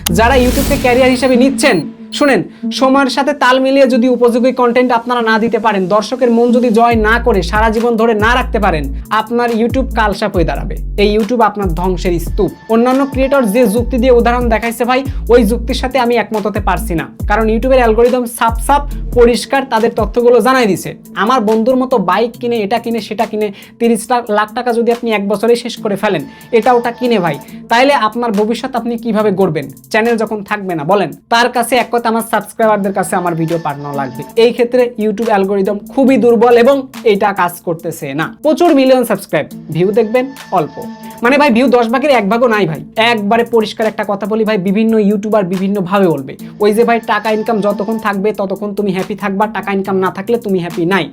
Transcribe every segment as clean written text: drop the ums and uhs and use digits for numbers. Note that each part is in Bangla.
যারা ইউটিউবকে ক্যারিয়ার হিসেবে নিচ্ছেন, শুনেন, সময়ের সাথে তাল মিলিয়ে যদি উপযোগী কন্টেন্ট আপনারা না দিতে পারেন, দর্শকের মন যদি জয় না করে সারা জীবন ধরে না রাখতে পারেন, আপনার ইউটিউব কালসাপ হয়ে দাঁড়াবে। এই ইউটিউব আপনার ধ্বংসের স্তূপ। অন্যান্য ক্রিয়েটর যে যুক্তি দিয়ে উদাহরণ দেখাইছে ভাই, ওই যুক্তির সাথে আমি একমত হতে পারছি না। কারণ ইউটিউবের অ্যালগোরিদম সাপ সাপ পরিষ্কার তাদের তথ্যগুলো জানাই দিছে। আমার বন্ধুর মতো বাইক কিনে, এটা কিনে, সেটা কিনে 30 লাখ টাকা যদি আপনি এক বছরে শেষ করে ফেলেন, এটা ওটা কিনে ভাই, তাইলে আপনার ভবিষ্যৎ আপনি কিভাবে গড়বেন? চ্যানেল যখন থাকবে না, বলেন। তার কাছে এক কথা, আমার সাবস্ক্রাইবারদের কাছে আমার ভিডিও পাঠানো লাগবে। এই ক্ষেত্রে ইউটিউব অ্যালগোরিদম খুবই দুর্বল এবং এইটা কাজ করতেছে না। প্রচুর মিলিয়ন সাবস্ক্রাইব, ভিউ দেখবেন অল্প। মানে ভাই ভিউ 10 ভাগের 1 ভাগও নাই ভাই। একবারে পরিষ্কার একটা কথা বলি ভাই, বিভিন্ন ইউটিউবার বিভিন্ন ভাবে বলবে, ওই যে ভাই টাকা ইনকাম যতক্ষণ থাকবে ততক্ষণ তুমি হ্যাপি থাকবা, টাকা ইনকাম না থাকলে তুমি হ্যাপি নাই।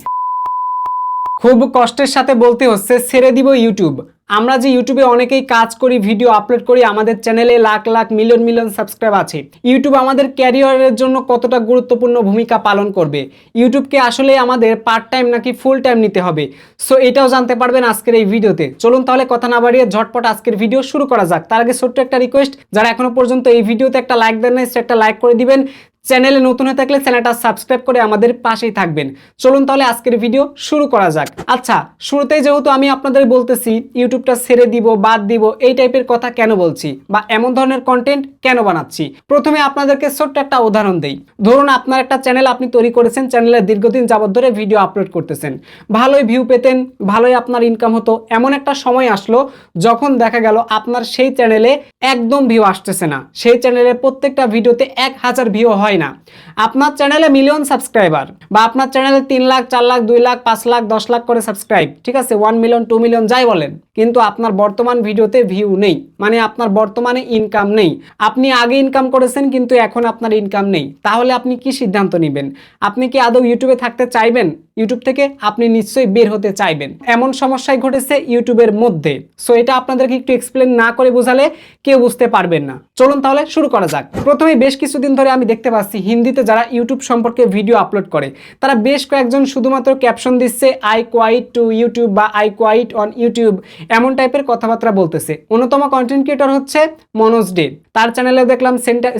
খুব কষ্টের সাথে বলতে হচ্ছে, ছেড়ে দিব ইউটিউব। আমরা যে ইউটিউবে অনেকেই কাজ করি, ভিডিও আপলোড করি, আমাদের চ্যানেলে lakh lakh million million subscribe আছে। ইউটিউব আমাদের ক্যারিয়ারের জন্য কতটা গুরুত্বপূর্ণ ভূমিকা পালন করবে, ইউটিউবকে আসলে আমাদের পার্ট টাইম নাকি ফুল টাইম নিতে হবে, সো এটাও জানতে পারবেন আজকের এই ভিডিওতে। চলুন তাহলে কথা না বাড়িয়ে ঝটপট আজকের ভিডিও শুরু করা যাক। তার আগে ছোট্ট একটা রিকোয়েস্ট, যারা এখনো পর্যন্ত এই ভিডিওতে একটা লাইক দেন না, একটা লাইক করে দিবেন। চ্যানেলে নতুন হয়ে থাকলে চ্যানেলটা সাবস্ক্রাইব করে আমাদের পাশেই থাকবেন। চলুন তাহলে আজকের ভিডিও শুরু করা যাক। আচ্ছা, শুরুতেই যেহেতু আমি আপনাদের বলতেছি ইউটিউবটা ছেড়ে দিব, বাদ দিব, এই টাইপের কথা কেন বলছি বা এমন ধরনের কন্টেন্ট কেন বানাচ্ছি, প্রথমে আপনাদেরকে ছোট্ট একটা উদাহরণ দেই। ধরুন আপনার একটা চ্যানেল আপনি তৈরি করেছেন, চ্যানেলে দীর্ঘদিন যাবত ধরে ভিডিও আপলোড করতেছেন, ভালোই ভিউ পেতেন, ভালোই আপনার ইনকাম হতো। এমন একটা সময় আসলো যখন দেখা গেল আপনার সেই চ্যানেলে একদম ভিউ আসতেছে না, সেই চ্যানেলে প্রত্যেকটা ভিডিওতে 1000 ভিউ হয় না। আপনার চ্যানেলে মিলিয়ন সাবস্ক্রাইবার বা আপনার চ্যানেলে 3 লাখ, 4 লাখ, 2 লাখ, 5 লাখ, 10 লাখ করে সাবস্ক্রাইব, ঠিক আছে, 1 মিলিয়ন, 2 মিলিয়ন যাই বলেন, কিন্তু আপনার বর্তমান ভিডিওতে ভিউ নেই, মানে আপনার বর্তমানে ইনকাম নেই। আপনি আগে ইনকাম করেছেন কিন্তু এখন আপনার ইনকাম নেই, তাহলে আপনি কি সিদ্ধান্ত নেবেন? আপনি কি আদৌ ইউটিউবে থাকতে চাইবেন? ইউটিউব থেকে আপনি নিশ্চয়ই বের হতে চাইবেন। এমন সমস্যাই ঘটেছে ইউটিউবের মধ্যে। সো এটা আপনাদেরকে একটু এক্সপ্লেন না করে বোঝালে কেউ বুঝতে পারবেন না। চলুন তাহলে শুরু করা যাক। প্রথমে বেশ কিছুদিন ধরে আমি দেখতে পাচ্ছি হিন্দিতে যারা ইউটিউব সম্পর্কে ভিডিও আপলোড করে, তারা বেশ কয়েকজন শুধুমাত্র ক্যাপশন দিচ্ছে আই কোয়াইট টু ইউটিউব বা আই কোয়াইট অন ইউটিউব, এমন টাইপের কথাবার্তা বলতেছে। অন্যতম কন্টেন্ট ক্রিয়েটর হচ্ছে মনোজ ডে, তার চ্যানেলে দেখলাম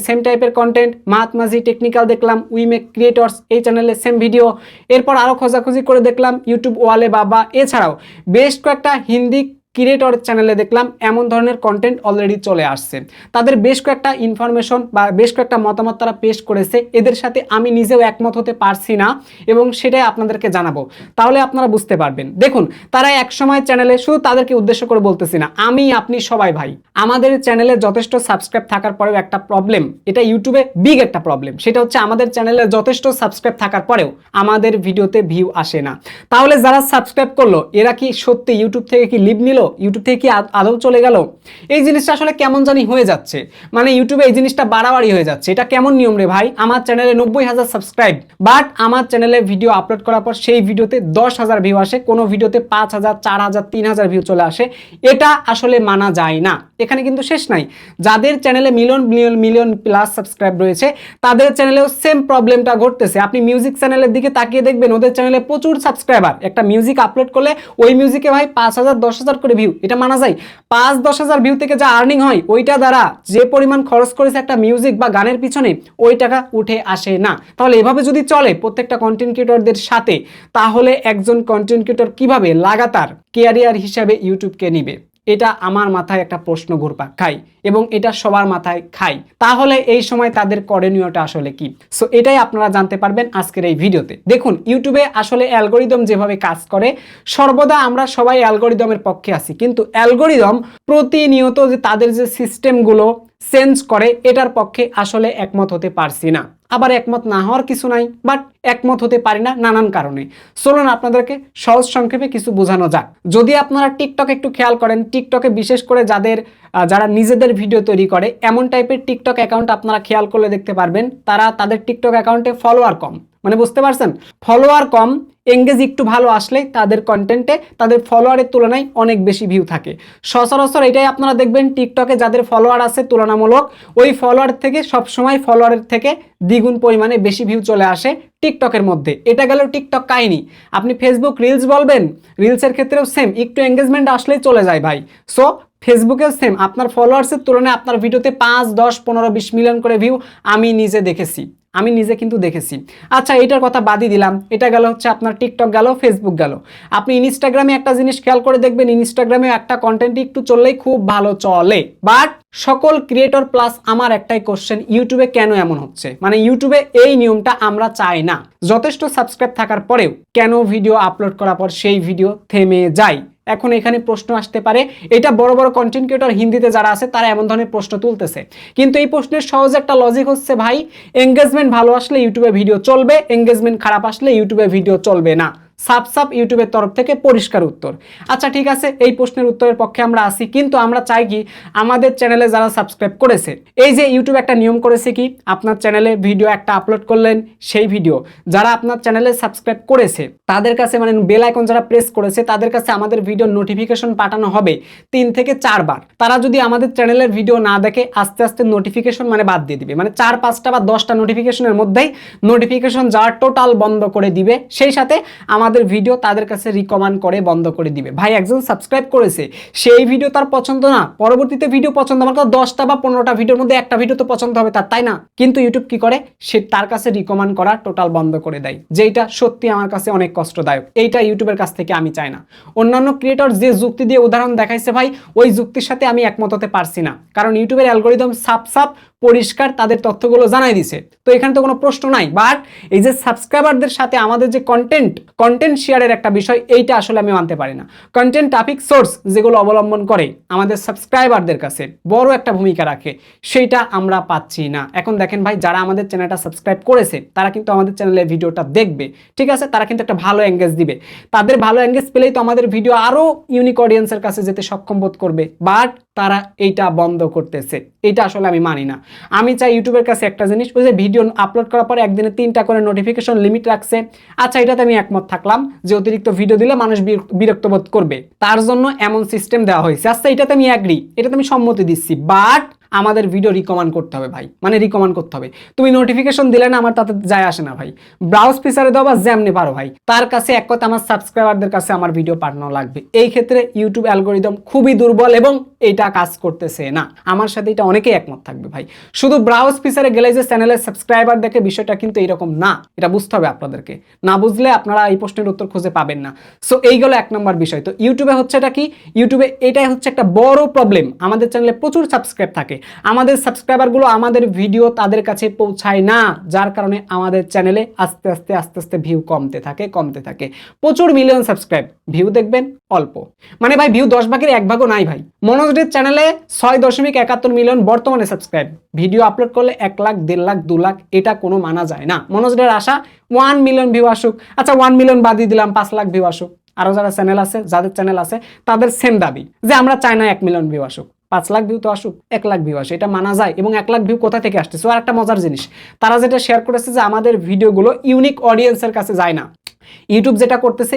সেম টাইপের কন্টেন্ট। মাহাত্মাজি টেকনিক্যাল দেখলাম, উই মেক ক্রিয়েটর্স, এই চ্যানেলে সেম ভিডিও। এরপর আরো খোঁজাখুঁজি করে দেখলাম ইউটিউব ওয়ালে বাবা, এছাড়াও বেশ কয়েকটা হিন্দি ক্রিয়েটর চ্যানেলে দেখলাম এমন ধরনের কন্টেন্ট অলরেডি চলে আসছে। তাদের বেশ কয়েকটা ইনফরমেশন বা বেশ কয়েকটা মতামত তারা পেশ করেছে, এদের সাথে আমি নিজেও একমত হতে পারছি না এবং সেটাই আপনাদেরকে জানাবো, তাহলে আপনারা বুঝতে পারবেন। দেখুন, তারা একসময় চ্যানেলে, শুধু তাদেরকে উদ্দেশ্য করে বলতেছি না, আমি আপনি সবাই ভাই, আমাদের চ্যানেলে যথেষ্ট সাবস্ক্রাইব থাকার পরেও একটা প্রবলেম, এটা ইউটিউবে বিগ একটা প্রবলেম, সেটা হচ্ছে আমাদের চ্যানেলে যথেষ্ট সাবস্ক্রাইব থাকার পরেও আমাদের ভিডিওতে ভিউ আসে না। তাহলে যারা সাবস্ক্রাইব করলো এরা কি সত্যি ইউটিউব থেকে কি লিভ নিল, ইউটিউব থেকে কি আদৌ চলে গেল? এই জিনিসটা আসলে কেমন জানি হয়ে যাচ্ছে, মানে ইউটিউবে এই জিনিসটা বাড়াবাড়ি হয়ে যাচ্ছে। এটা কেমন নিয়ম রে ভাই? আমার চ্যানেলে 90,000 সাবস্ক্রাইব, বাট আমার চ্যানেলে ভিডিও আপলোড করার পর সেই ভিডিওতে 10,000 ভিউ আসে, কোনো ভিডিওতে 5,000, 4,000, 3,000 ভিউ চলে আসে। এটা আসলে মানা যায় না। এখানে কিন্তু শেষ নাই, যাদের চ্যানেলে million million million plus subscribe রয়েছে তাদের চ্যানেলেও সেম প্রবলেমটা ঘটতেছে। আপনি মিউজিক চ্যানেলের দিকে তাকিয়ে দেখবেন, ওদের চ্যানেলে প্রচুর সাবস্ক্রাইবার, একটা মিউজিক আপলোড করলে ওই মিউজিকে ভাই 5,000, 10,000 করে ভিউ। এটা মানা যায়? 5-10,000 ভিউ থেকে যা আর্নিং হয়, ওইটা দ্বারা যে পরিমাণ খরচ করেছে একটা মিউজিক বা গানের পিছনে, ওই টাকা উঠে আসে না। তাহলে এভাবে যদি চলে প্রত্যেকটা কন্টেন্ট ক্রিয়েটরদের সাথে, তাহলে একজন কন্টেন্ট ক্রিয়েটর কিভাবে লাগাতার ক্যারিয়ার হিসাবে ইউটিউবকে নিবে? এটা আমার মাথায় একটা প্রশ্ন ঘুরপাক খায় এবং এটা সবার মাথায় খায়। তাহলে এই সময় তাদের করণীয়টা আসলে কি? সো এটাই আপনারা জানতে পারবেন আজকের এই ভিডিওতে। দেখুন, ইউটিউবে আসলে অ্যালগোরিদম যেভাবে কাজ করে, সর্বদা আমরা সবাই অ্যালগোরিদমের পক্ষে আছি, কিন্তু অ্যালগোরিদম প্রতিনিয়ত যে তাদের যে সিস্টেমগুলো চেঞ্জ করে, এটার পক্ষে আসলে একমত হতে পারছি না। আবার একমত না হওয়ার কিছু নাই, বাট একমত হতে পারি না নানান কারণে। চলুন আপনাদেরকে সহজ সংক্ষেপে কিছু বোঝানো যাক। যদি আপনারা টিকটক একটু খেয়াল করেন, টিকটকে বিশেষ করে যারা নিজেদের ভিডিও তৈরি করে, এমন টাইপের টিকটক অ্যাকাউন্ট আপনারা খেয়াল করলে দেখতে পারবেন তাদের টিকটক অ্যাকাউন্টে ফলোয়ার কম, মানে বুঝতে পারছেন, ফলোয়ার কম, এঙ্গেজ একটু ভালো আসলে তাদের কন্টেন্টে তাদের ফলোয়ারের তুলনায় অনেক বেশি ভিউ থাকে। সচরাচর এটাই আপনারা দেখবেন, টিকটকে যাদের ফলোয়ার আছে তুলনামূলক ওই ফলোয়ার থেকে সবসময় ফলোয়ারের থেকে দ্বিগুণ পরিমাণে বেশি ভিউ চলে আসে টিকটকের মধ্যে। এটা গেল টিকটক কাহিনী। আপনি ফেসবুক রিলস বলবেন, রিলসের ক্ষেত্রেও সেম, একটু এঙ্গেজমেন্ট আসলেই চলে যায় ভাই। সো ফেসবুকেও সেম, আপনার ফলোয়ার্সের তুলনায় আপনার ভিডিওতে 5, 10, 15, 20 মিলিয়ন করে ভিউ আমি নিজে দেখেছি, আমি নিজে কিন্তু দেখেছি। আচ্ছা এটার কথা বাদই দিলাম, এটা গেল হচ্ছে আপনার টিকটক গেল, ফেসবুক গেল। আপনি ইনস্টাগ্রামে একটা জিনিস খেয়াল করে দেখবেন, ইনস্টাগ্রামে একটা কন্টেন্ট একটু চললেই খুব ভালো চলে। বাট সকল ক্রিয়েটর প্লাস আমার একটাই কোশ্চেন, ইউটিউবে কেন এমন হচ্ছে? মানে ইউটিউবে এই নিয়মটা আমরা চাই না। যথেষ্ট সাবস্ক্রাইব থাকার পরেও কেন ভিডিও আপলোড করার পর সেই ভিডিও থেমে যায়? এখন এখানে প্রশ্ন আসতে পারে, এটা বড় বড় কন্টেন্ট ক্রিয়েটর হিন্দিতে যারা আছে তারা এমন ধরনের প্রশ্ন তুলতেছে, কিন্তু এই প্রশ্নের সহজ একটা লজিক হচ্ছে ভাই, এঙ্গেজমেন্ট ভালো আসলে ইউটিউবে ভিডিও চলবে, এঙ্গেজমেন্ট খারাপ আসলে ইউটিউবে ভিডিও চলবে না। সাপ সাপ ইউটিউবের তরফ থেকে পরিষ্কার উত্তর। আচ্ছা ঠিক আছে, এই প্রশ্নের উত্তরের পক্ষে আমরা আসি, কিন্তু আমরা চাই কি আমাদের চ্যানেলে যারা সাবস্ক্রাইব করেছে, এই যে ইউটিউব একটা নিয়ম করেছে কি, আপনার চ্যানেলে ভিডিও একটা আপলোড করলেন, সেই ভিডিও যারা আপনার চ্যানেলে সাবস্ক্রাইব করেছে তাদের কাছে, মানে বেল আইকন যারা প্রেস করেছে তাদের কাছে আমাদের ভিডিও নোটিফিকেশন পাঠানো হবে 3 থেকে 4 বার। তারা যদি আমাদের চ্যানেলের ভিডিও না দেখে আস্তে আস্তে নোটিফিকেশন মানে বাদ দিয়ে দিবে, মানে 4, 5টা বা 10টা নোটিফিকেশনের মধ্যেই নোটিফিকেশন যাওয়ার টোটাল বন্ধ করে দিবে, সেই সাথে আমাদের ভিডিও তাদের কাছে রিকমেন্ড করে বন্ধ করে দিবে। ভাই একজন সাবস্ক্রাইব করেছে, সেই ভিডিও তার পছন্দ না, পরবর্তীতে ভিডিও পছন্দ, আমার তো 10টা বা 15টা ভিডিওর মধ্যে একটা ভিডিও তো পছন্দ হবে তার, তাই না? কিন্তু ইউটিউব কি করে, সে তার কাছে রিকমেন্ড করা টোটাল বন্ধ করে দেয়, যেটা সত্যি আমার কাছে অনেক কষ্টদায়ক। এইটা ইউটিউবের কাছ থেকে আমি চাই না। অন্যান্য ক্রিয়েটর যে যুক্তি দিয়ে উদাহরণ দেখাইছে ভাই, ওই যুক্তির সাথে আমি একমত হতে পারছি না, কারণ ইউটিউবের অ্যালগোরিদম সাপ সাপ পরিষ্কার তাদের তথ্যগুলো জানাই দিছে, তো এখানে তো কোনো প্রশ্ন নাই। বাট এই যে সাবস্ক্রাইবারদের সাথে আমাদের যে কন্টেন্ট শেয়ারের একটা বিষয়, এইটা আসলে আমি মানতে পারি না। কন্টেন্ট টপিক সোর্স যেগুলো অবলম্বন করে আমাদের সাবস্ক্রাইবারদের কাছে বড় একটা ভূমিকা রাখে, সেইটা আমরা পাচ্ছি না। এখন দেখেন ভাই, যারা আমাদের চ্যানেলটা সাবস্ক্রাইব করেছে তারা কিন্তু আমাদের চ্যানেলে ভিডিওটা দেখবে, ঠিক আছে, তারা কিন্তু একটা ভালো এঙ্গেজ দিবে, তাদের ভালো এঙ্গেজ পেলেই তো আমাদের ভিডিও আরো ইউনিক অডিয়েন্সের কাছে যেতে সক্ষম বোধ করবে। বাট তারা এইটা বন্ধ করতেছে, এইটা আসলে আমি মানি না। আমি চাই ইউটিউবের কাছে একটা জিনিস, ওই যে ভিডিও আপলোড করার পরে একদিনে 3টা করে নোটিফিকেশন লিমিট রাখছে, আচ্ছা এটাতে আমি একমত থাকলাম যে অতিরিক্ত ভিডিও দিলে মানুষ বিরক্ত বোধ করবে, তার জন্য এমন সিস্টেম দেওয়া হয়েছে, আচ্ছা এটাতে আমি এগ্রি, এটাতে আমি সম্মতি দিচ্ছি। বাট আমাদের ভিডিও রিকমেন্ড করতে হবে ভাই, মানে রিকমেন্ড করতে হবে। তুমি নোটিফিকেশন দিলে না, আমার তাতে যায় আসে না ভাই, ব্রাউজ ফিচারে দাও বা যেমনি পারো ভাই, তার কাছে এক কথা আমার সাবস্ক্রাইবারদের কাছে আমার ভিডিও পাঠানো লাগবে। এই ক্ষেত্রে ইউটিউব অ্যালগোরিদম খুবই দুর্বল এবং এইটা কাজ করতেছে না। আমার সাথে এটা অনেকেই একমত থাকবে ভাই। শুধু ব্রাউজ ফিচারে গেলে যে চ্যানেলের সাবস্ক্রাইবার দেখে বিষয়টা কিন্তু এরকম না, এটা বুঝতে হবে আপনাদেরকে, না বুঝলে আপনারা এই প্রশ্নের উত্তর খুঁজে পাবেন না। সো এইগুলো 1 নম্বর বিষয়। তো ইউটিউবে হচ্ছে এটা কি, ইউটিউবে এটাই হচ্ছে একটা বড় প্রবলেম। আমাদের চ্যানেলে প্রচুর সাবস্ক্রাইব থাকে, আমাদের সাবস্ক্রাইবারগুলো আমাদের ভিডিও তাদের কাছে পৌঁছায় না, যার কারণে আমাদের চ্যানেলে আস্তে আস্তে ভিউ কমতে থাকে। প্রচুর মিলিয়ন সাবস্ক্রাইব, ভিউ দেখবেন অল্প, মানে ভাই ভিউ 10 ভাগের 1 ভাগও নাই ভাই। মনোজদের চ্যানেলে 6.71 মিলিয়ন বর্তমানে সাবস্ক্রাইব, ভিডিও আপলোড করলে 1 লাখ, 1.5 লাখ, 2 লাখ, এটা কোনো মানা যায় না। মনোজদের আশা 1 মিলিয়ন ভিউ আসুক, আচ্ছা 1 মিলিয়ন বাদই দিলাম, 5 লাখ ভিউ আসুক। আরো যারা চ্যানেল আছে, যাদের চ্যানেল আছে তাদের সেম দাবি যে আমরা চাই না 1 মিলিয়ন ভিউ আসুক, 5 লাখ ভিউ তো আসুক, 1 লাখ ভিউ আসে, এটা মানা যায়। এবং 1 লাখ ভিউ কোথা থেকে আসতেছে? আর একটা মজার জিনিস, তারা যেটা শেয়ার করেছে যে আমাদের ভিডিওগুলো ইউনিক অডিয়েন্সের কাছে যায় না। ইউটিউব যেটা করতেছে,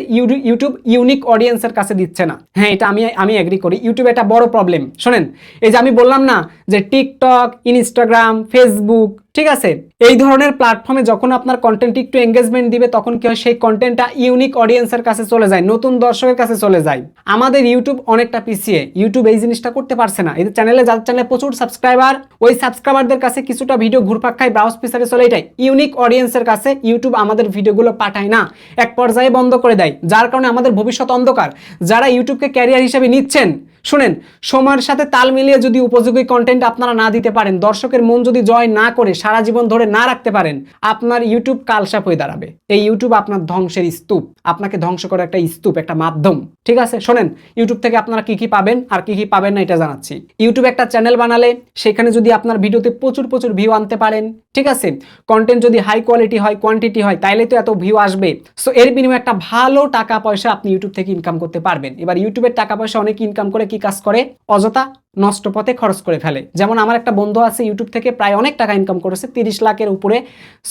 ইউটিউব ইউনিক অডিয়েন্সের কাছে দিচ্ছে না। হ্যাঁ, এটা আমি এগ্রি করি, ইউটিউব এটা বড় প্রবলেম। শোনেন, এই যে আমি বললাম না যে টিকটক, ইনস্টাগ্রাম, ফেসবুক, ঠিক আছে, এই ধরনের প্ল্যাটফর্মে যখন আপনার কন্টেন্ট একটু এঙ্গেজমেন্ট দিবে, তখন কি হয়, সেই কন্টেন্টটা ইউনিক অডিয়েন্সের কাছে চলে যায়, নতুন দর্শকের কাছে চলে যায়। আমাদের ইউটিউব অনেকটা পিছিয়ে, ইউটিউব এই জিনিসটা করতে পারছে না। এই চ্যানেলে, যাদের চ্যানেলে প্রচুর সাবস্ক্রাইবার, ওই সাবস্ক্রাইবারদের কাছে কিছুটা ভিডিও ঘুরপাক খায়, ব্রাউজ ফিচারে চলে, এটাই ইউনিক অডিয়েন্সের কাছে ইউটিউব আমাদের ভিডিওগুলো পাঠায় না, এক পর্যায়ে বন্ধ করে দেয়, যার কারণে আমাদের ভবিষ্যৎ অন্ধকার। যারা ইউটিউবকে ক্যারিয়ার হিসেবে নিচ্ছেন, শুনেন, সময়ের সাথে তাল মিলিয়ে যদি উপযোগী কন্টেন্ট আপনারা না দিতে পারেন, দর্শকের মন যদি জয় না করে সারা জীবন ধরে না রাখতে পারেন, আপনার ইউটিউব কালসাপ হয়ে দাঁড়াবে। এই ইউটিউব আপনার ধ্বংসের স্তূপ, আপনাকে ধ্বংস করার একটা স্তূপ, একটা মাধ্যম, ঠিক আছে? শোনেন, ইউটিউব থেকে আপনারা কি কি পাবেন আর কি কি পাবেন না এটা জানাচ্ছি। ইউটিউব একটা চ্যানেল বানালে সেখানে যদি আপনার ভিডিওতে প্রচুর ভিউ আনতে পারেন, ঠিক আছে, কন্টেন্ট যদি হাই কোয়ালিটি হয়, কোয়ান্টিটি হয়, তাইলে তো এত ভিউ আসবে। সো এর বিনিময়ে একটা ভালো টাকা পয়সা আপনি ইউটিউব থেকে ইনকাম করতে পারবেন। এবার ইউটিউবের টাকা পয়সা অনেক ইনকাম করে কি কাজ করে? অযথা নষ্ট পথে খরচ করে ফেলে। যেমন আমার একটা বন্ধু আছে ইউটিউব থেকে প্রায় অনেক টাকা ইনকাম করেছে, 30 লাখের উপরে।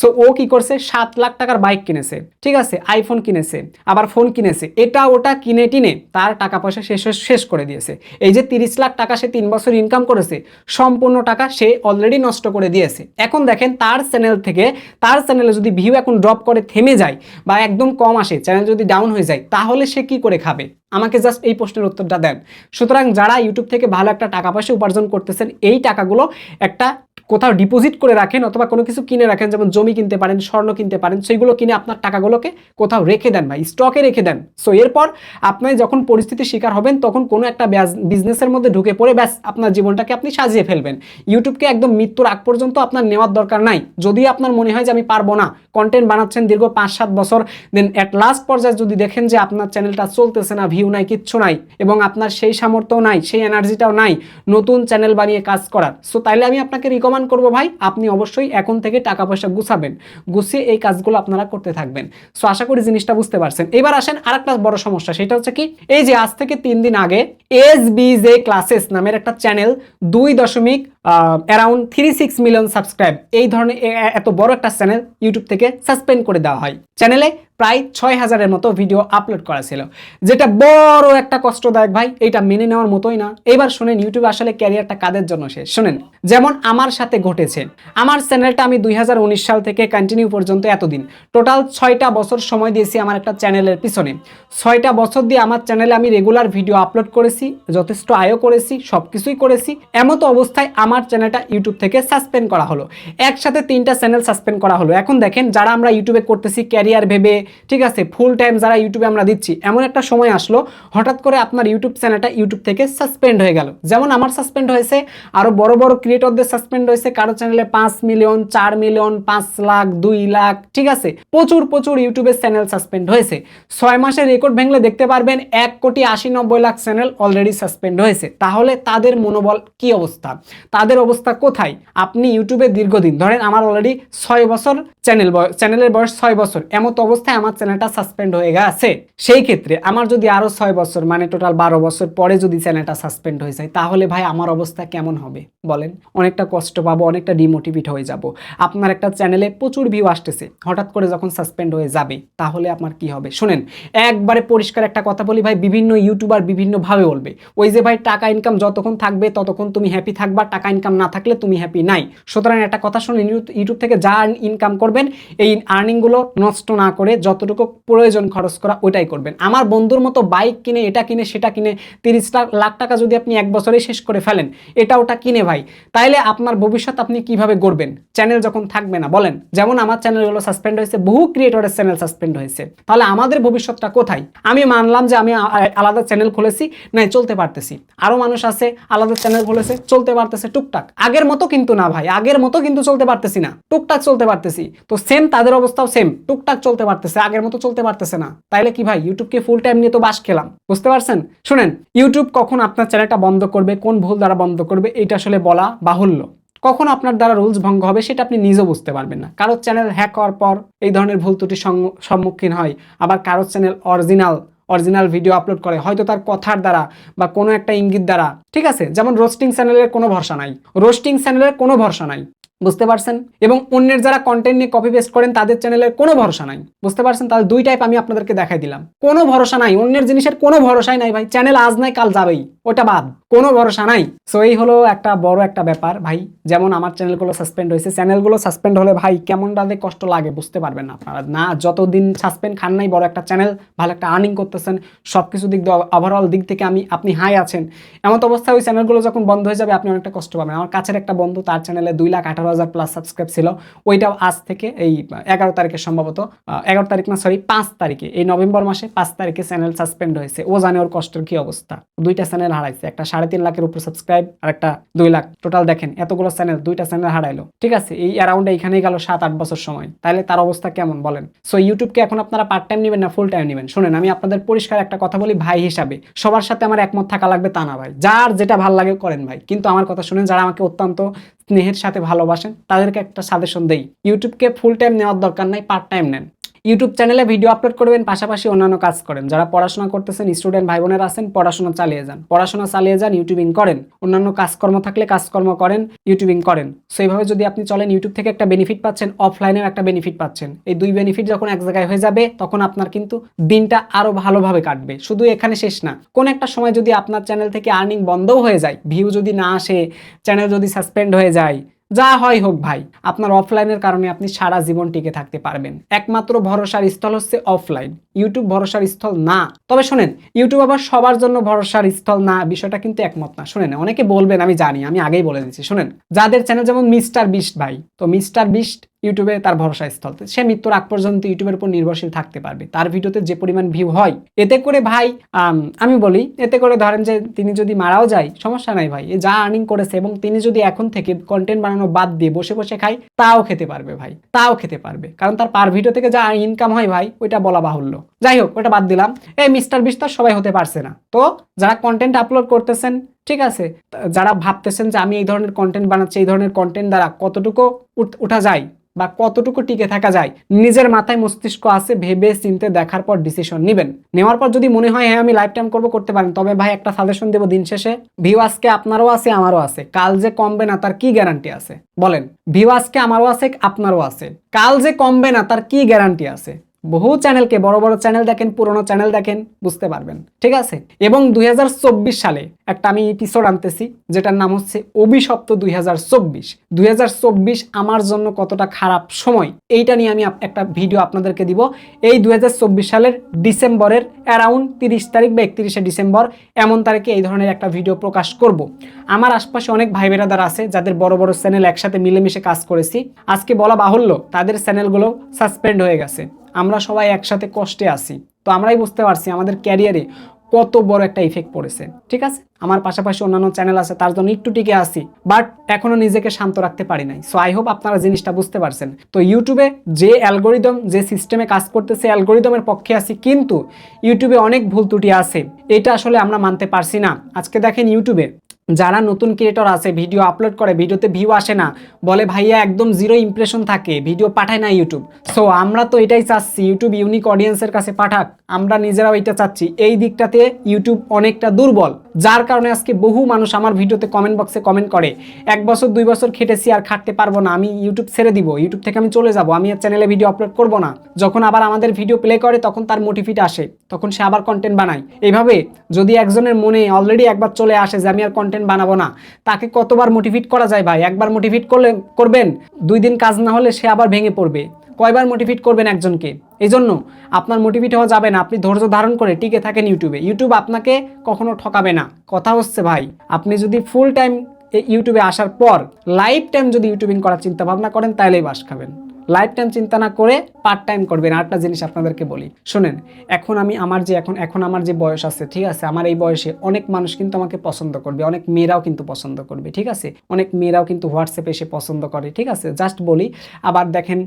সো ও কি করছে, 7 লাখ টাকার বাইক কিনেছে, ঠিক আছে, আইফোন কিনেছে, আবার ফোন কিনেছে, এটা ওটা কিনে টিনে তার টাকা পয়সা শেষ করে দিয়েছে। এই যে 30 লাখ টাকা সে 3 বছর ইনকাম করেছে, সম্পূর্ণ টাকা সে অলরেডি নষ্ট করে দিয়েছে। এখন দেখেন তার চ্যানেলে যদি ভিউ এখন ড্রপ করে থেমে যায় বা একদম কম আসে, চ্যানেল যদি ডাউন হয়ে যায়, তাহলে সে কি করে খাবে? আমাকে জাস্ট এই প্রশ্নের উত্তরটা দেন। সুতরাং যারা ইউটিউব থেকে ভালো একটা টাকা পয়সা উপার্জন করতেছেন, এই টাকাগুলো একটা কোথাও ডিপোজিট করে রাখেন অথবা কোনো কিছু কিনে রাখেন, যেমন জমি কিনতে পারেন, স্বর্ণ কিনতে পারেন, সেইগুলো কিনে আপনার টাকাগুলোকে কোথাও রেখে দেন বা স্টকে রেখে দেন। সো এরপর আপনি যখন পরিস্থিতির শিকার হবেন, তখন কোনো একটা বিজনেসের মধ্যে ঢুকে পড়ে ব্যাস আপনার জীবনটাকে আপনি সাজিয়ে ফেলবেন। ইউটিউবকে একদম মৃত্যুর আগ পর্যন্ত আপনার নেওয়ার দরকার নাই। যদি আপনার মনে হয় যে আমি পারবো না, কন্টেন্ট বানাচ্ছেন দীর্ঘ 5-7 বছর, দেন অ্যাট লাস্ট পর্যায়ে যদি দেখেন যে আপনার চ্যানেলটা চলতেছে না, ভিউ নাই, কিচ্ছু নাই, এবং আপনার সেই সামর্থ্য নাই, সেই এনার্জিটাও নাই নতুন চ্যানেল বানিয়ে কাজ করার, সো তাইলে আমি আপনাকে রিকমেন্ড করবো ভাই, আপনি অবশ্যই এখন থেকে টাকা পয়সা গুছাবেন, গুছিয়ে এই কাজগুলো আপনারা করতে থাকবেন। সো আশা করি জিনিসটা বুঝতে পারছেন। এবার আসেন আরেকটা বড় সমস্যা, সেটা হচ্ছে কি, এই যে আজ থেকে 3 দিন আগে SBJ ক্লাসেস নামের একটা চ্যানেল 2.36 মিলিয়ন সাবস্ক্রাইব, এই ধরনের এত বড় একটা চ্যানেল ইউটিউব থেকে সাসপেন্ড করে দেওয়া হয়। চ্যানেলে প্রায় 6,000-এর মতো ভিডিও আপলোড করা ছিল, যেটা বড় একটা কষ্টদায়ক ভাই, এটা মেনে নেওয়ার মতোই না। এবার শুনেন ইউটিউব আসলে ক্যারিয়ারটা কাদের জন্য শেষ, শুনেন। যেমন আমার সাথে ঘটেছে, আমার চ্যানেলটা আমি 2019 সাল থেকে কন্টিনিউ পর্যন্ত এতদিন টোটাল 6টা বছর সময় দিয়েছি আমার একটা চ্যানেলের পিছনে। 6টা বছর দিয়ে আমার চ্যানেলে আমি রেগুলার ভিডিও আপলোড করেছি, যথেষ্ট আয়ও করেছি, সব কিছুই করেছি। এমত অবস্থায় আমার চ্যানেলটা ইউটিউব থেকে সাসপেন্ড করা হলো, একসাথে 3টা চ্যানেল সাসপেন্ড করা হলো। এখন দেখেন যারা আমরা ইউটিউবে করতেছি ক্যারিয়ার ভেবে, ঠিক আছে, ফুল টাইম যারা ইউটিউবে আমরা দিচ্ছি, এমন একটা সময় আসলো হঠাৎ করে আপনার ইউটিউব চ্যানেলটা ইউটিউব থেকে সাসপেন্ড হয়ে গেল। যেমন আমার সাসপেন্ড হয়েছে, আরো বড় বড় ক্রিয়েটরদের সাসপেন্ড হয়েছে, কারো চ্যানেলে 5 মিলিয়ন, 4 মিলিয়ন, 5 লাখ, 2 লাখ, ঠিক আছে, প্রচুর ইউটিউবের চ্যানেল সাসপেন্ড হয়েছে। 6 মাসের রেকর্ড ভেঙলে দেখতে পারবেন 1,80,90,00,000 চ্যানেল অলরেডি সাসপেন্ড হয়েছে। তাহলে তাদের মনোবল কি অবস্থা, তাদের অবস্থা কোথায়? আপনি ইউটিউবে দীর্ঘদিন ধরেন, আমার অলরেডি 6 বছর চ্যানেলের বয়স 6 বছর, এমত অবস্থায় আমার চ্যানেলটা সাসপেন্ড হয়ে গেছে। সেই ক্ষেত্রে আমার যদি আরো 6 বছর মানে টোটাল 12 বছর পরে যদি চ্যানেলটা সাসপেন্ড হয়ে যায়, তাহলে ভাই আমার অবস্থা কেমন হবে বলেন? অনেকটা কষ্ট পাবো, অনেকটা ডিমোটিভেট হয়ে যাব। আপনার একটা চ্যানেলে প্রচুর ভিউ আসতেছে, হঠাৎ করে যখন সাসপেন্ড হয়ে যাবে, তাহলে আপনার কি হবে? শুনেন, একবারে পরিষ্কার একটা কথা বলি ভাই, বিভিন্ন ইউটিউবার বিভিন্নভাবে বলবে, ওই যে ভাই টাকা ইনকাম যতক্ষণ থাকবে ততক্ষণ তুমি হ্যাপি থাকবা, টাকা ইনকাম না থাকলে তুমি হ্যাপি নাই। সুতরাং একটা কথা শুনেন, ইউটিউব থেকে যা ইনকাম করবেন, এই আর্নিংগুলো নষ্ট না করে যতটুকু প্রয়োজন খরচ করা ওইটাই করবেন। আমার বন্ধুর মতো বাইক কিনে, এটা কিনে, সেটা কিনে 30 লাখ টাকা যদি আপনি এক বছরে শেষ করে ফেলেন, এটা ওটা কিনে ভাই, তাইলে আপনার ভবিষ্যৎ আপনি কিভাবে গড়বেন চ্যানেল যখন থাকবে না? বলেন। যেমন আমার চ্যানেলগুলো সাসপেন্ড হয়েছে, বহু ক্রিয়েটরের চ্যানেল সাসপেন্ড হয়েছে, তাহলে আমাদের ভবিষ্যৎটা কোথায়? আমি মানলাম যে আমি আলাদা চ্যানেল খুলেছি, নাই চলতে পারতেছি, আরো মানুষ আছে আলাদা চ্যানেল খুলেছে, চলতে পারতেছে টুকটাক, আগের মতো কিন্তু না ভাই, আগের মতো কিন্তু চলতে পারতেছি না, টুকটাক চলতে পারতেছি। তো সেম তাদের অবস্থাও সেম, টুকটাক চলতে পারতেছে, আগের মতো চলতে পারতেছে না। তাইলে কি ভাই, ইউটিউবকে ফুল টাইম নিয়ে তো বাস খেলাম, বুঝতে পারছেন? শুনেন, ইউটিউব কখন আপনার চ্যানেলটা বন্ধ করবে, কোন ভুল দ্বারা বন্ধ করবে, এটা আসলে বলা বাহুল্য। কখন আপনার দ্বারা রুলস ভঙ্গ হবে সেটা আপনি নিজেও বুঝতে পারবেন না। কারো চ্যানেল হ্যাক হওয়ার পর এই ধরনের ভুল ত্রুটির সম্মুখীন হয়, আবার কারো চ্যানেল অরিজিনাল ভিডিও আপলোড করে, হয়তো তার কথার দ্বারা বা কোনো একটা ইঙ্গিত দ্বারা, ঠিক আছে। যেমন রোস্টিং চ্যানেলের কোনো ভরসা নাই, বুঝতে পারছেন? এবং অন্যের যারা কন্টেন্ট নিয়ে কপি পেস্ট করেন, তাদের চ্যানেলের কোনো ভরসা নাই, বুঝতে পারছেন? তাহলে 2 টাইপ আমি আপনাদেরকে দেখাই দিলাম। কোনো ভরসা নাই, অন্যের জিনিসের কোনো ভরসাই নাই ভাই, চ্যানেল আজ নাই কাল যাবেই, ওটা বাদ, কোনো ভরসা নাই। সো এই হলো একটা বড় একটা ব্যাপার ভাই। যেমন আমার চ্যানেলগুলো সাসপেন্ড হয়েছে, চ্যানেলগুলো সাসপেন্ড হলে ভাই কেমন তাদের কষ্ট লাগে বুঝতে পারবেন না আপনারা। না, যতদিন সাসপেন্ড খান নাই, বড় একটা চ্যানেল, ভালো একটা আর্নিং করতেছেন, সবকিছু দিক দিয়ে ওভারঅল দিক থেকে আপনি হাই আছেন, এমন অবস্থায় ওই চ্যানেলগুলো যখন বন্ধ হয়ে যাবে, আপনি অনেকটা কষ্ট পাবেন। আমার কাছের একটা বন্ধু, তার চ্যানেলে 2,18,000 প্লাস সাবস্ক্রাইব ছিল, ওইটাও আজ থেকে এই 11 তারিখে সম্ভবত, 11 তারিখ না সরি 5 তারিখে, এই নভেম্বর মাসে 5 তারিখে চ্যানেল সাসপেন্ড হয়েছে। ও জানে ওর কষ্টের কি অবস্থা, 2টা চ্যানেল হারাইছে, একটা 3.5 লাখের উপর সাবস্ক্রাইব আর একটা 2 লাখ, টোটাল দেখেন এতগুলো চ্যানেল, 2টা চ্যানেল হারাইলো, ঠিক আছে। এই অ্যারাউন্ড এইখানেই গেল 7-8 বছর সময়, তাহলে তার অবস্থা কেমন বলেন? সো ইউটিউবকে এখন আপনারা পার্ট টাইম নেবেন না ফুল টাইম নেবেন? শুনেন, আমি আপনাদের পরিষ্কার একটা কথা বলি ভাই হিসাবে, সবার সাথে আমার একমত থাকা লাগবে তা না ভাই, যার যেটা ভালো লাগে করেন ভাই, কিন্তু আমার কথা শুনেন, যারা আমাকে অত্যন্ত স্নেহের সাথে ভালোবাসেন, তাদেরকে একটা সাজেশন দেই, ইউটিউবকে ফুল টাইম নেওয়ার দরকার নাই, পার্ট টাইম নেন। ইউটিউব চ্যানেলে ভিডিও আপলোড করবেন, পাশাপাশি অন্যান্য কাজ করেন। যারা পড়াশোনা করতেছেন, স্টুডেন্ট ভাই বোনেরা আছেন, পড়াশোনা চালিয়ে যান, ইউটিউবিং করেন, অন্যান্য কাজকর্ম থাকলে কাজকর্ম করেন, ইউটিউবিং করেন। সো এইভাবে যদি আপনি চলেন, ইউটিউব থেকে একটা বেনিফিট পাচ্ছেন, অফলাইনেও একটা বেনিফিট পাচ্ছেন। এই দুই বেনিফিট যখন এক জায়গায় হয়ে যাবে, তখন আপনার কিন্তু দিনটা আরো ভালোভাবে কাটবে। শুধু এখানে শেষ না, কোন একটা সময় যদি আপনার চ্যানেল থেকে আর্নিং বন্ধও হয়ে যায়, ভিউ যদি না আসে, চ্যানেল যদি সাসপেন্ড হয়ে যায়, যা হয় হোক ভাই, আপনার অফলাইনের কারণে আপনি সারা জীবন টিকে থাকতে পারবেন। একমাত্র ভরসার স্থল হচ্ছে অফলাইন, ইউটিউব ভরসার স্থল না। তবে শোনেন, ইউটিউব আবার সবার জন্য ভরসার স্থল না, বিষয়টা কিন্তু একমত না। শোনেন, অনেকে বলবেন, আমি জানি, আমি আগেই বলে দিচ্ছি। শোনেন, যাদের চ্যানেল যেমন মিস্টার বিস্ট ভাই, তো মিস্টার বিস্ট ইউটিউবে তার ভরসা স্থল, সে মৃত্যুর আগ পর্যন্ত ইউটিউবের উপর নির্ভরশীল থাকতে পারবে। তার ভিডিওতে যে পরিমাণ ভিউ হয়, এতে করে ভাই আমি বলি, এতে করে ধরেন যে তিনি যদি মারাও যায়, সমস্যা নাই ভাই, যা আর্নিং করেছে, এবং তিনি যদি এখন থেকে কন্টেন্ট বানানো বাদ দিয়ে বসে বসে খায়, তাও খেতে পারবে ভাই, তাও খেতে পারবে। কারণ তার পার ভিডিও থেকে যা ইনকাম হয় ভাই, ওইটা বলা বাহুল্য। যাই হোক, ওটা বাদ দিলাম। এই মিস্টার বিস্ট তো সবাই হতে পারছে না। তো যারা কন্টেন্ট আপলোড করতেছেন, ঠিক আছে, যারা ভাবতেছেন যে আমি এই ধরনের কন্টেন্ট বানাচ্ছি, এই ধরনের কন্টেন্ট দ্বারা কতটুকু উঠা যায় বা কতটুকু টিকে থাকা যায়, নিজের মাথায় মস্তিষ্ক আছে, ভেবে চিন্তে দেখার পর ডিসিশন নেবেন। নেওয়ার পর যদি মনে হয় হ্যাঁ আমি লাইফ টাইম করতে পারেন, তবে ভাই একটা সাজেশন দেবো, দিন শেষে ভিউ আজকে আপনারও আছে, আমারও আছে, কাল যে কমবে না তার কি গ্যারান্টি আছে বলেন? ভিউ আজকে আমারও আছে, আপনারও আছে, কাল যে কমবে না তার কি গ্যারান্টি আছে? বহু চ্যানেলকে, বড় বড় চ্যানেল দেখেন, পুরোনো চ্যানেল দেখেন, বুঝতে পারবেন, ঠিক আছে? এবং 2024 সালে একটা আমি এপিসোড আনতেছি, যেটার নাম হচ্ছে অভিশপ্ত 2024। 2024 আমার জন্য কতটা খারাপ সময়, এইটা নিয়ে আমি একটা ভিডিও আপনাদেরকে দিব। এই 2024 সালের ডিসেম্বরের অ্যারাউন্ড 30 তারিখ বা 31শে ডিসেম্বর, এমন তারিখে এই ধরনের একটা ভিডিও প্রকাশ করব। আমার আশপাশে অনেক ভাই বেরাদার আছে যাদের বড় বড় চ্যানেল, একসাথে মিলেমিশে কাজ করেছি। আজকে বলা বাহুল্য, তাদের চ্যানেলগুলো সাসপেন্ড হয়ে গেছে। আমরা সবাই একসাথে কষ্টে আছি। তো আমরাই বুঝতে পারছি আমাদের ক্যারিয়ারে কত বড় একটা ইফেক্ট পড়েছে, ঠিক আছে? আমার পাশাপাশি অন্যান্য চ্যানেল আছে, তার জন্য একটু টিকে আসি, বাট এখনো নিজেকে শান্ত রাখতে পারি নাই। সো আই হোপ আপনারা জিনিসটা বুঝতে পারছেন। তো ইউটিউবে যে অ্যালগোরিদম, যে সিস্টেমে কাজ করতেছে, অ্যালগোরিদমের পক্ষে আছি, কিন্তু ইউটিউবে অনেক ভুল ত্রুটি আছে, এটা আসলে আমরা মানতে পারছি না। আজকে দেখেন, ইউটিউবে যারা নতুন ক্রিয়েটর আছে, ভিডিও আপলোড করে, ভিডিওতে ভিউ আসে না, বলে ভাইয়া একদম জিরো ইমপ্রেশন থাকে, ভিডিও পাঠায় না ইউটিউব। সো আমরা তো এটাই চাচ্ছি, ইউটিউব ইউনিক অডিয়েন্সের কাছে পাঠাক, আমরা নিজেরাও এটা চাচ্ছি। এই দিকটাতে ইউটিউব অনেকটা দুর্বল, যার কারণে আজকে বহু মানুষ আমার ভিডিওতে কমেন্ট বক্সে কমেন্ট করে, 1 বছর 2 বছর খেটেছি, আর খাটতে পারবো না, আমি ইউটিউব ছেড়ে দিব, ইউটিউব থেকে আমি চলে যাব, আমি আর চ্যানেলে ভিডিও আপলোড করবো না। যখন আবার আমাদের ভিডিও প্লে করে, তখন তার মোটিভেট আসে, তখন সে আবার কন্টেন্ট বানায়। এইভাবে যদি একজনের মনে অলরেডি একবার চলে আসে যে আমি আর কন্টেন্ট বানাবো না, তাকে কতবার মোটিভেট করা যায় ভাই? একবার মোটিভেট করবেন, 2 দিন কাজ না হলে সে আবার ভেঙে পড়বে। কয়বার মোটিভেট করবেন একজনকে? এই জন্য আপনার মোটিভেট হওয়া যাবে না, আপনি ধৈর্য ধারণ করে টিকে থাকেন ইউটিউবে। ইউটিউব আপনাকে কখনো ঠকাবে না। কথা হচ্ছে ভাই, আপনি যদি ফুল টাইম ইউটিউবে আসার পর লাইফ টাইম যদি ইউটিউবিং করার চিন্তা ভাবনা করেন, তাহলেই বাস খাবেন। লাইফ টাইম চিন্তা না করে পার্ট টাইম করবেন। আরেকটা জিনিস আপনাদেরকে বলি, শোনেন, এখন আমার যে বয়স আছে, ঠিক আছে, আমার এই বয়সে অনেক মানুষ কিন্তু আমাকে পছন্দ করবে, অনেক মেয়েরাও কিন্তু পছন্দ করবে, ঠিক আছে? অনেক মেয়েরাও কিন্তু হোয়াটসঅ্যাপে এসে পছন্দ করে, ঠিক আছে? জাস্ট বলি। আবার দেখেন,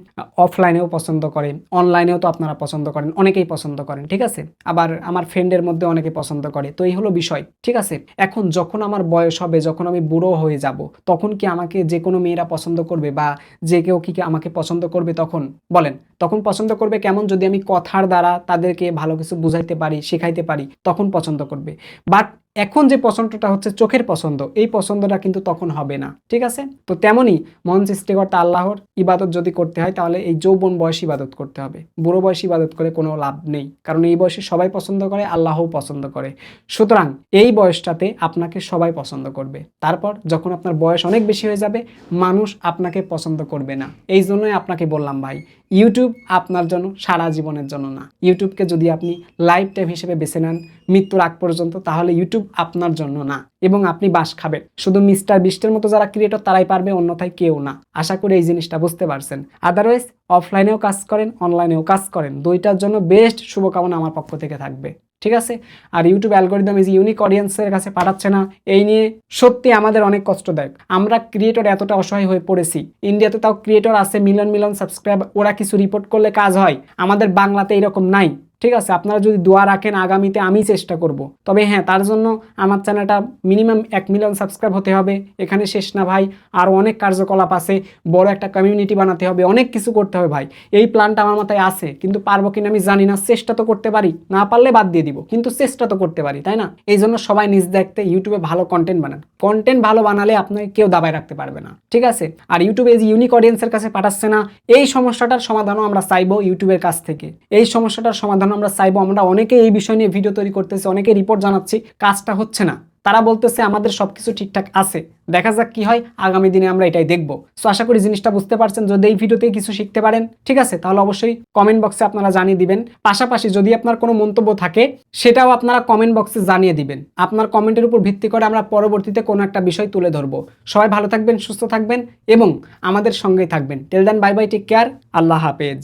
অফলাইনেও পছন্দ করে, অনলাইনেও তো আপনারা পছন্দ করেন, অনেকেই পছন্দ করেন, ঠিক আছে? আবার আমার ফ্রেন্ডের মধ্যে অনেকে পছন্দ করে। তো এই হলো বিষয়, ঠিক আছে? এখন যখন আমার বয়স হবে, যখন আমি বুড়ো হয়ে যাব, তখন কি আমাকে যে কোনো মেয়েরা পছন্দ করবে, বা যে কেউ কি আমাকে পছন্দ করবে? তখন বলেন, তখন পছন্দ করবে কেমন? যদি আমি কথার দ্বারা তাদেরকে ভালো কিছু বুঝাইতে পারি, শেখাইতে পারি, তখন পছন্দ করবে। বাট এখন যে পছন্দটা হচ্ছে চোখের পছন্দ, এই পছন্দটা কিন্তু তখন হবে না, ঠিক আছে? তো তেমনই মন সৃষ্টিকর্তা আল্লাহর ইবাদত যদি করতে হয়, তাহলে এই যৌবন বয়স ইবাদত করতে হবে। বুড়ো বয়স ইবাদত করে কোনো লাভ নেই, কারণ এই বয়সে সবাই পছন্দ করে, আল্লাহও পছন্দ করে। সুতরাং এই বয়সটাতে আপনাকে সবাই পছন্দ করবে। তারপর যখন আপনার বয়স অনেক বেশি হয়ে যাবে, মানুষ আপনাকে পছন্দ করবে না। এই জন্যই আপনাকে বললাম ভাই, ইউটিউব আপনার জন্য সারা জীবনের জন্য না। ইউটিউবকে যদি আপনি লাইফ টাইম হিসেবে বেছে নেন মৃত্যুর আগ পর্যন্ত, তাহলে ইউটিউব আপনার জন্য না, এবং আপনি বাস খাবেন। শুধু মিস্টার বিস্টের মতো যারা ক্রিয়েটর তারাই পারবে, অন্যথায় কেউ না। আশা করি এই জিনিসটা বুঝতে পারছেন। আদারওয়াইজ অফলাইনেও কাজ করেন, অনলাইনেও কাজ করেন, দুইটার জন্য বেস্ট শুভকামনা আমার পক্ষ থেকে থাকবে, ঠিক আছে? আর ইউটিউব অ্যালগোরিদম এই যে ইউনিক অডিয়েন্সের কাছে পাঠাচ্ছে না, এই নিয়ে সত্যি আমাদের অনেক কষ্টদায়ক। আমরা ক্রিয়েটর এতটা অসহায় হয়ে পড়েছি। ইন্ডিয়াতে তাও ক্রিয়েটর আছে মিলিয়ন মিলিয়ন সাবস্ক্রাইব, ওরা কিছু রিপোর্ট করলে কাজ হয়। আমাদের বাংলাতে এরকম নাই। ঠিক আছে, আপনারা যদি দোয়া রাখেন আগামীতে আমি চেষ্টা করব। তবে হ্যাঁ, তার জন্য আমার চ্যানেলটা মিনিমাম 1 মিলিয়ন সাবস্ক্রাইব হতে হবে। এখানে শেষ না ভাই, আরও অনেক কার্যকলাপ আছে, বড় একটা কমিউনিটি বানাতে হবে, অনেক কিছু করতে হবে ভাই। এই প্ল্যানটা আমার মাথায় আছে, কিন্তু পারবো কিনা আমি জানি না। চেষ্টা তো করতে পারি, না পারলে বাদ দিয়ে দিব, কিন্তু চেষ্টা তো করতে পারি, তাই না? এই জন্য সবাই নিজ দেখতে ইউটিউবে ভালো কন্টেন্ট বানান। কন্টেন্ট ভালো বানালে আপনাকে কেউ দাবায় রাখতে পারবে না, ঠিক আছে? আর ইউটিউবে এই যে ইউনিক অডিয়েন্সের কাছে পাঠাচ্ছে না, এই সমস্যাটার সমাধানও আমরা চাইবো ইউটিউবের কাছ থেকে। এই সমস্যাটার সমাধান আমরা চাইবো। আমরা অনেকে এই বিষয় নিয়ে ভিডিও তৈরি করতেছি, অনেকে রিপোর্ট জানাচ্ছি, কাজটা হচ্ছে না। তারা বলতেছে আমাদের সবকিছু ঠিকঠাক আছে, দেখা যাক কি হয়, আগামী দিনে আমরা এটাই দেখবো। সো আশা করি জিনিসটা বুঝতে পারছেন। যদি এই ভিডিওতে কিছু শিখতে পারেন, ঠিক আছে, তাহলে অবশ্যই কমেন্ট বক্সে আপনারা জানিয়ে দিবেন। পাশাপাশি যদি আপনার কোনো মন্তব্য থাকে সেটাও আপনারা কমেন্ট বক্সে জানিয়ে দিবেন। আপনার কমেন্টের উপর ভিত্তি করে আমরা পরবর্তীতে কোনো একটা বিষয় তুলে ধরবো। সবাই ভালো থাকবেন, সুস্থ থাকবেন এবং আমাদের সঙ্গেই থাকবেন। Till then, bye bye, take care, Allah হাফেজ।